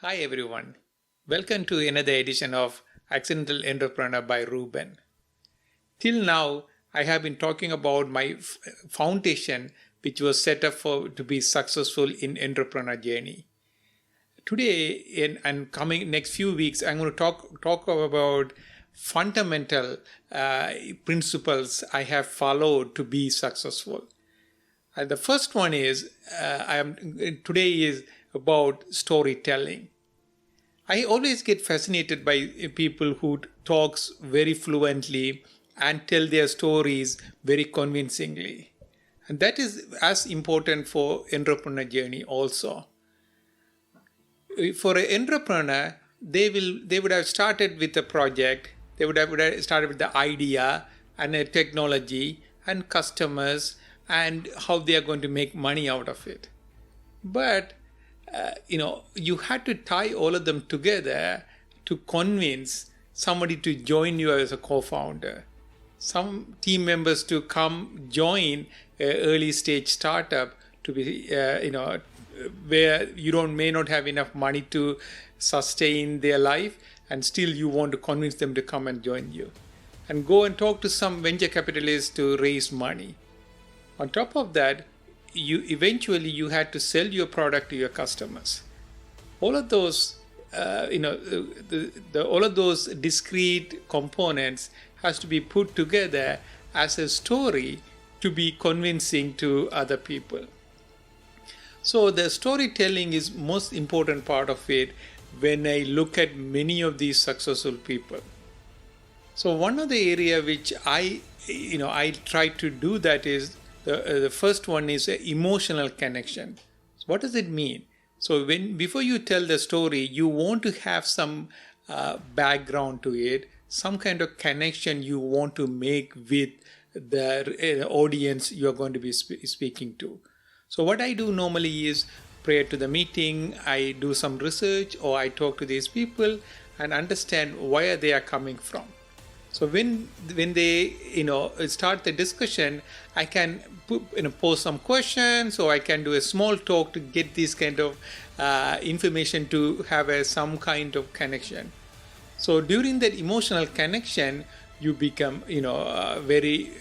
Hi everyone. Welcome to another edition of Accidental Entrepreneur by Ruban. Till now, I have been talking about my foundation which was set up for to be successful in entrepreneur journey. Today and coming next few weeks, I'm going to talk about fundamental principles I have followed to be successful. And the first one is today is about storytelling. I always get fascinated by people who talks very fluently and tell their stories very convincingly. And that is as important for entrepreneur journey also. For an entrepreneur, they would have started with a project, they would have started with the idea and a technology and customers and how they are going to make money out of it. But you had to tie all of them together to convince somebody to join you as a co-founder, some team members to come join an early stage startup to be where you may not have enough money to sustain their life, and still you want to convince them to come and join you, and go and talk to some venture capitalists to raise money. On top of that, you had to sell your product to your customers. All of those all of those discrete components has to be put together as a story to be convincing to other people. So the storytelling is most important part of it when I look at many of these successful people. So one of the area which I try to do that is the first one is emotional connection. So what does it mean? So before you tell the story, you want to have some background to it, some kind of connection you want to make with the audience you are going to be speaking to. So what I do normally is, prior to the meeting, I do some research or I talk to these people and understand where they are coming from. So when they start the discussion, I can pose some questions, or I can do a small talk to get this kind of information to have some kind of connection. So during that emotional connection, you become very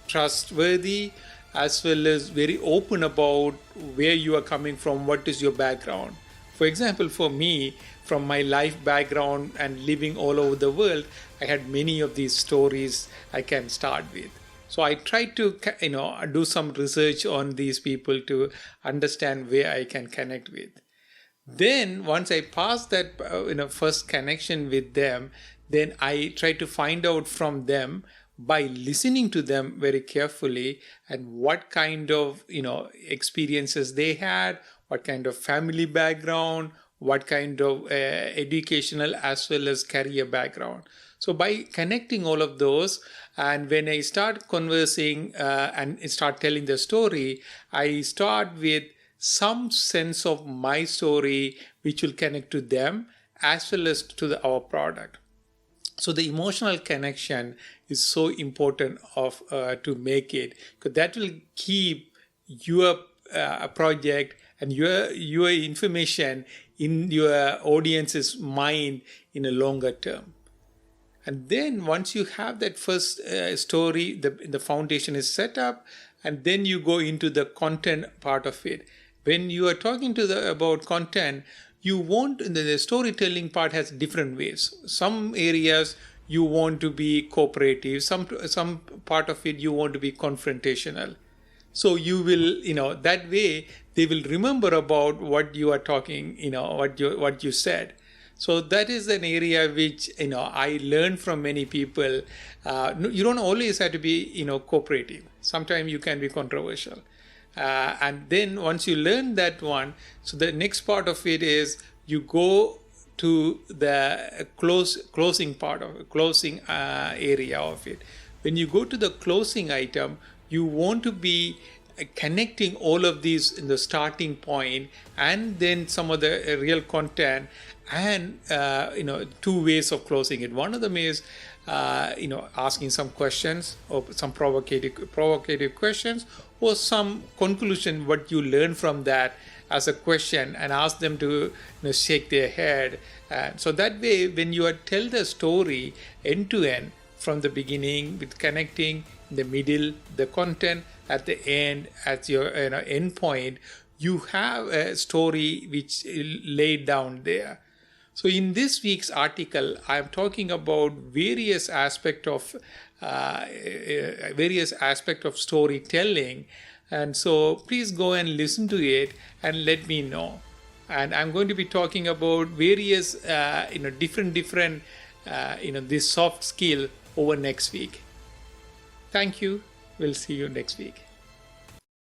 trustworthy, as well as very open about where you are coming from, what is your background. For example, for me, from my life background and living all over the world, I had many of these stories I can start with. So I try to do some research on these people to understand where I can connect with. Then once I pass that first connection with them, then I try to find out from them by listening to them very carefully and what kind of experiences they had, what kind of family background, what kind of educational as well as career background. So by connecting all of those, and when I start conversing and start telling the story, I start with some sense of my story which will connect to them as well as to our product. So the emotional connection is so important to make it, because that will keep your project and your information in your audience's mind in a longer term. And then once you have that first story, the foundation is set up, and then you go into the content part of it. When you are talking about content, you want the storytelling part has different ways. Some areas you want to be cooperative, some part of it you want to be confrontational. So you will, that way they will remember about what you are talking, what you said. So that is an area which I learned from many people. You don't always have to be cooperative. Sometimes you can be controversial. And then once you learn that one, so the next part of it is you go to the closing area of it. When you go to the closing item, you want to be connecting all of these in the starting point, and then some of the real content, and two ways of closing it. One of them is asking some questions or some provocative questions, or some conclusion what you learn from that, as a question and ask them to shake their head. So that way, when you tell the story end to end, from the beginning with connecting, in the middle, the content, at the end, at your end point, you have a story which laid down there. So in this week's article, I am talking about various aspects of storytelling, and so please go and listen to it and let me know. And I'm going to be talking about various different this soft skill over next week. Thank you. We'll see you next week.